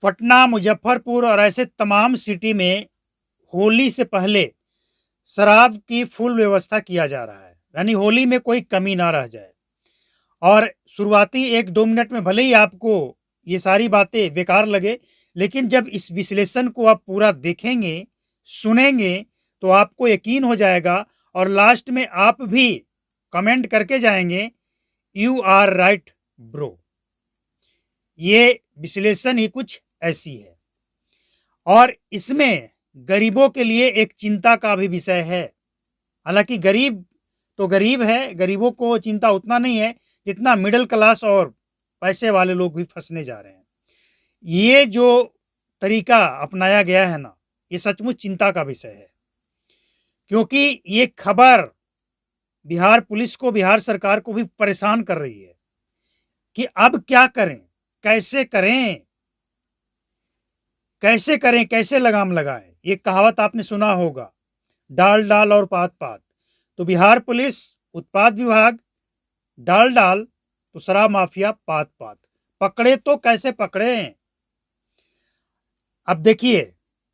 पटना, मुजफ्फरपुर और ऐसे तमाम सिटी में होली से पहले शराब की फुल व्यवस्था किया जा रहा है, यानी होली में कोई कमी ना रह जाए। और शुरुआती 1-2 मिनट में भले ही आपको ये सारी बातें बेकार लगे, लेकिन जब इस विश्लेषण को आप पूरा देखेंगे, सुनेंगे, तो आपको यकीन हो जाएगा और लास्ट में आप भी कमेंट करके जाएंगे, यू आर राइट ब्रो। ये विश्लेषण ही कुछ ऐसी है और इसमें गरीबों के लिए एक चिंता का भी विषय है। हालांकि गरीब तो गरीब है, गरीबों को चिंता उतना नहीं है जितना मिडिल क्लास और पैसे वाले लोग भी फंसने जा रहे हैं। ये जो तरीका अपनाया गया है ना, ये सचमुच चिंता का विषय है, क्योंकि ये खबर बिहार पुलिस को, बिहार सरकार को भी परेशान कर रही है कि अब क्या करें, कैसे करें, कैसे करें, कैसे लगाम लगाएं। ये कहावत आपने सुना होगा, डाल डाल और पात पात। तो बिहार पुलिस, उत्पाद विभाग, डाल डाल तो शराब माफिया पात पात। पकड़े तो कैसे पकड़े। अब देखिए,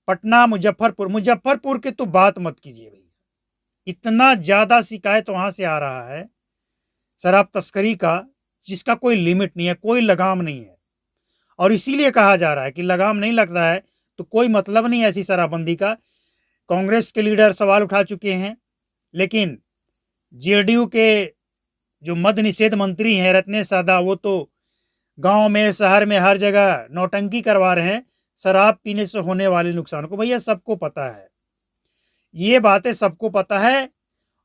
पटना, मुजफ्फरपुर की तो बात मत कीजिए भैया, इतना ज्यादा शिकायत वहां से आ रहा है शराब तस्करी का, जिसका कोई लिमिट नहीं है, कोई लगाम नहीं है। और इसीलिए कहा जा रहा है कि लगाम नहीं लगता है तो कोई मतलब नहीं ऐसी शराबबंदी का। कांग्रेस के लीडर सवाल उठा चुके हैं, लेकिन जेडीयू के जो मद्य निषेध मंत्री हैं रत्नेश सादा, वो तो गांव में, शहर में, हर जगह नौटंकी करवा रहे हैं शराब पीने से होने वाले नुकसान को। भैया सबको पता है, ये बातें सबको पता है।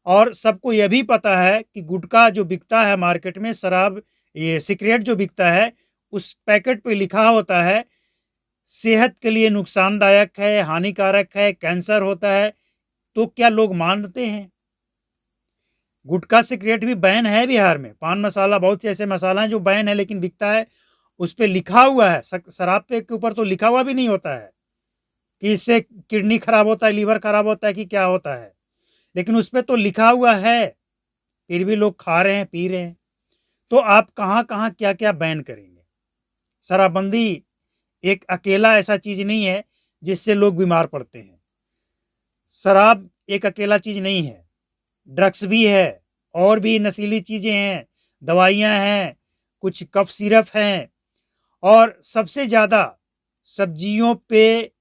और सबको यह भी पता है कि गुटखा जो बिकता है मार्केट में, शराब, ये सिगरेट जो बिकता है, उस पैकेट पे लिखा होता है सेहत के लिए नुकसानदायक है, हानिकारक है, कैंसर होता है। तो क्या लोग मानते हैं? गुटखा सिगरेट भी बैन है बिहार में, पान मसाला, बहुत से ऐसे मसाला हैं जो बैन है लेकिन बिकता है। उस पर लिखा हुआ है, शराब पे के ऊपर तो लिखा हुआ भी नहीं होता है कि इससे किडनी खराब होता है, लीवर खराब होता है कि क्या होता है, लेकिन उस पर तो लिखा हुआ है, फिर भी लोग खा रहे हैं, पी रहे हैं। तो आप कहाँ कहाँ क्या क्या बैन करेंगे? शराबबंदी एक अकेला ऐसा चीज नहीं है जिससे लोग बीमार पड़ते हैं। शराब एक अकेला चीज नहीं है, ड्रग्स भी है, और भी नशीली चीजें हैं, दवाइयां हैं, कुछ कफ सिरप हैं, और सबसे ज्यादा सब्जियों पे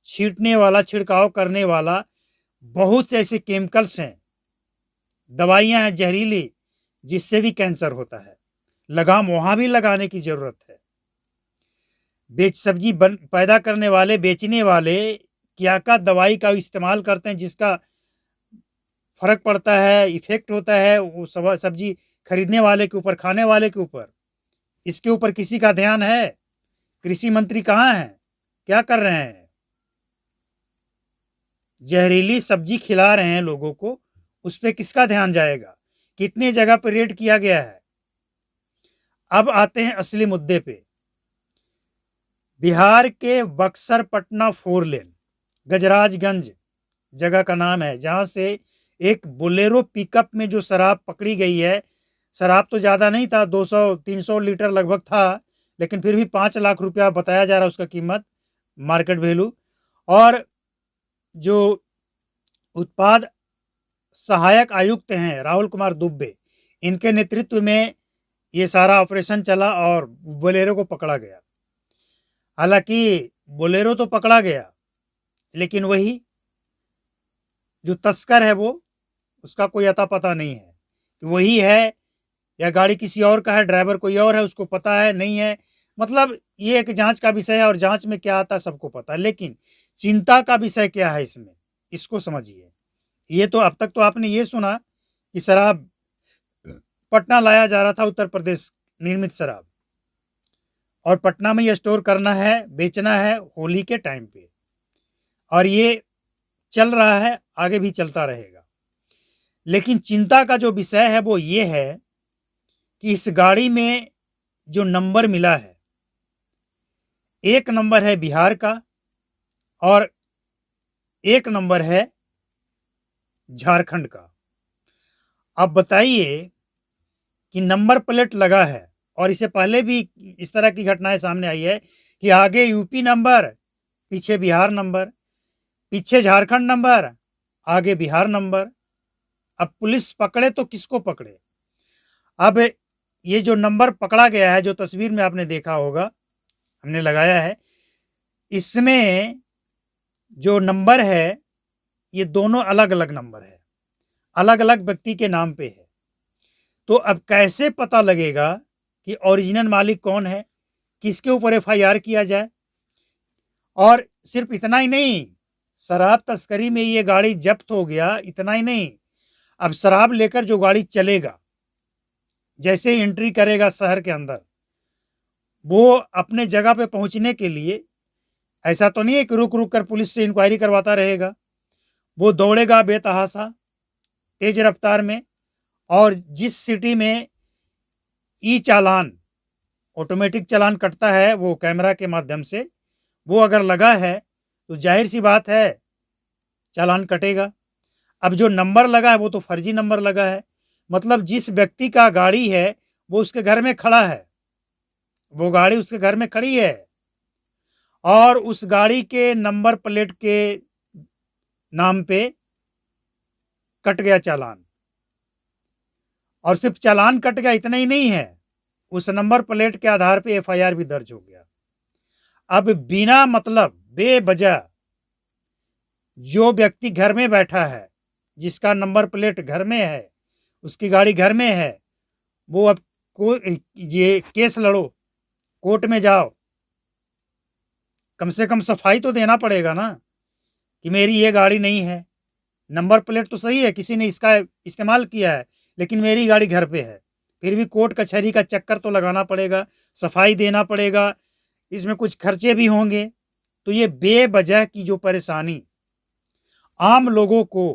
छींटने वाला, छिड़काव करने वाला बहुत से ऐसे केमिकल्स हैं, दवाइयां हैं जहरीली, जिससे भी कैंसर होता है। लगाम वहां भी लगाने की जरूरत है। सब्जी पैदा करने वाले, बेचने वाले क्या दवाई का इस्तेमाल करते हैं जिसका फर्क पड़ता है, इफेक्ट होता है वो सब्जी खरीदने वाले के ऊपर, खाने वाले के ऊपर। इसके ऊपर किसी का ध्यान है? कृषि मंत्री कहाँ हैं? क्या कर रहे हैं? जहरीली सब्जी खिला रहे हैं लोगों को, उस पर किसका ध्यान जाएगा? कितने जगह पर रेड किया गया है। अब आते हैं असली मुद्दे पे। बिहार के बक्सर पटना 4 लेन, गजराजगंज जगह का नाम है, जहां से एक बोलेरो पिकअप में जो शराब पकड़ी गई है, शराब तो ज्यादा नहीं था, 200-300 लीटर लगभग था, लेकिन फिर भी 5 लाख रुपया बताया जा रहा है उसका कीमत, मार्केट वैल्यू। और जो उत्पाद सहायक आयुक्त हैं राहुल कुमार दुबे, इनके नेतृत्व में ये सारा ऑपरेशन चला और बोलेरो को पकड़ा गया। हालांकि बोलेरो तो पकड़ा गया, लेकिन वही जो तस्कर है वो, उसका कोई अता पता नहीं है कि वही है या गाड़ी किसी और का है, ड्राइवर कोई और है, उसको पता है नहीं है। मतलब ये एक जांच का विषय है और जांच में क्या आता है सबको पता है। लेकिन चिंता का विषय क्या है इसमें, इसको समझिए। ये तो अब तक तो आपने ये सुना कि शराब पटना लाया जा रहा था, उत्तर प्रदेश निर्मित शराब, और पटना में ये स्टोर करना है, बेचना है होली के टाइम पे, और ये चल रहा है, आगे भी चलता रहेगा। लेकिन चिंता का जो विषय है वो ये है कि इस गाड़ी में जो नंबर मिला है, 1 नंबर है बिहार का और 1 नंबर है झारखंड का। अब बताइए कि नंबर प्लेट लगा है, और इससे पहले भी इस तरह की घटनाएं सामने आई है कि आगे यूपी नंबर, पीछे बिहार नंबर, पीछे झारखंड नंबर, आगे बिहार नंबर। अब पुलिस पकड़े तो किसको पकड़े? अब ये जो नंबर पकड़ा गया है, जो तस्वीर में आपने देखा होगा, हमने लगाया है, इसमें जो नंबर है ये दोनों अलग अलग नंबर है, अलग अलग व्यक्ति के नाम पे है। तो अब कैसे पता लगेगा कि ओरिजिनल मालिक कौन है, किसके ऊपर एफआईआर किया जाए? और सिर्फ इतना ही नहीं, शराब तस्करी में ये गाड़ी जब्त हो गया, इतना ही नहीं, अब शराब लेकर जो गाड़ी चलेगा, जैसे ही एंट्री करेगा शहर के अंदर, वो अपने जगह पे पहुंचने के लिए ऐसा तो नहीं है कि रुक रुक कर पुलिस से इंक्वायरी करवाता रहेगा। वो दौड़ेगा बेतहाशा तेज रफ्तार में, और जिस सिटी में ई चालान, ऑटोमेटिक चालान कटता है वो कैमरा के माध्यम से, वो अगर लगा है तो जाहिर सी बात है चालान कटेगा। अब जो नंबर लगा है वो तो फर्जी नंबर लगा है, मतलब जिस व्यक्ति का गाड़ी है वो उसके घर में खड़ा है, वो गाड़ी उसके घर में खड़ी है, और उस गाड़ी के नंबर प्लेट के नाम पे कट गया चालान। और सिर्फ चालान कट गया इतना ही नहीं है, उस नंबर प्लेट के आधार पे एफआईआर भी दर्ज हो गया। अब बिना मतलब बेवजह जो व्यक्ति घर में बैठा है, जिसका नंबर प्लेट घर में है, उसकी गाड़ी घर में है, वो अब ये केस लड़ो, कोर्ट में जाओ, कम से कम सफाई तो देना पड़ेगा ना कि मेरी ये गाड़ी नहीं है, नंबर प्लेट तो सही है, किसी ने इसका इस्तेमाल किया है, लेकिन मेरी गाड़ी घर पे है। फिर भी कोर्ट कचहरी का चक्कर तो लगाना पड़ेगा, सफाई देना पड़ेगा, इसमें कुछ खर्चे भी होंगे। तो ये बेवजह की जो परेशानी आम लोगों को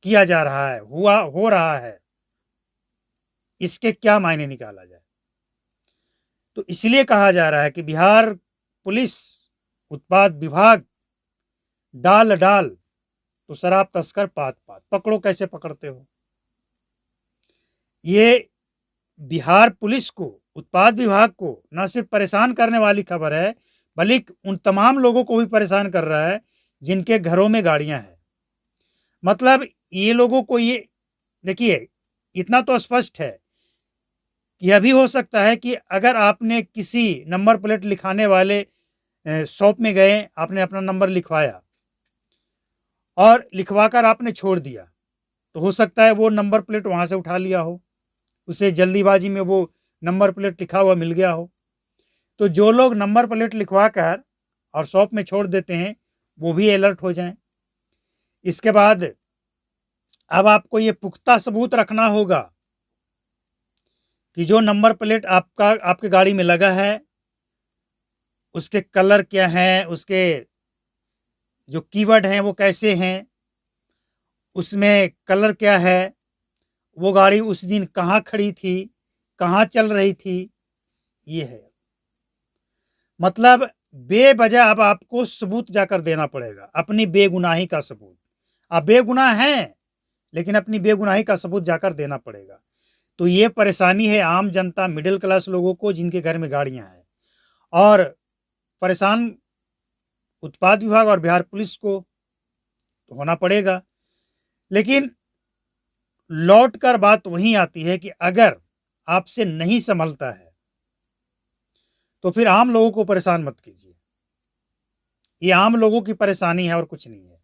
किया जा रहा है, हो रहा है, इसके क्या मायने निकाला जाए? तो इसलिए कहा जा रहा है कि बिहार पुलिस उत्पाद विभाग डाल डाल तो शराब तस्कर पात पात, पकड़ो कैसे पकड़ते हो। ये बिहार पुलिस को, उत्पाद विभाग को न सिर्फ परेशान करने वाली खबर है, बल्कि उन तमाम लोगों को भी परेशान कर रहा है जिनके घरों में गाड़ियां हैं। मतलब ये लोगों को, ये देखिए, इतना तो स्पष्ट है कि यह भी हो सकता है कि अगर आपने किसी नंबर प्लेट लिखाने वाले शॉप में गए, आपने अपना नंबर लिखवाया और लिखवाकर आपने छोड़ दिया, तो हो सकता है वो नंबर प्लेट वहां से उठा लिया हो, उसे जल्दीबाजी में वो नंबर प्लेट लिखा हुआ मिल गया हो। तो जो लोग नंबर प्लेट लिखवा कर और शॉप में छोड़ देते हैं, वो भी अलर्ट हो जाएं। इसके बाद अब आपको ये पुख्ता सबूत रखना होगा कि जो नंबर प्लेट आपके गाड़ी में लगा है, उसके कलर क्या हैं, उसके जो कीवर्ड हैं वो कैसे हैं, उसमें कलर क्या है, वो गाड़ी उस दिन कहाँ खड़ी थी, कहाँ चल रही थी, ये है। मतलब बेवजह अब आपको सबूत जाकर देना पड़ेगा, अपनी बेगुनाही का सबूत। आप बेगुनाह हैं, लेकिन अपनी बेगुनाही का सबूत जाकर देना पड़ेगा। तो ये परेशानी है आम जनता, मिडिल क्लास लोगों को जिनके घर में गाड़ियां हैं, और परेशान उत्पाद विभाग और बिहार पुलिस को तो होना पड़ेगा। लेकिन लौट कर बात वहीं आती है कि अगर आपसे नहीं संभलता है तो फिर आम लोगों को परेशान मत कीजिए। ये आम लोगों की परेशानी है और कुछ नहीं है।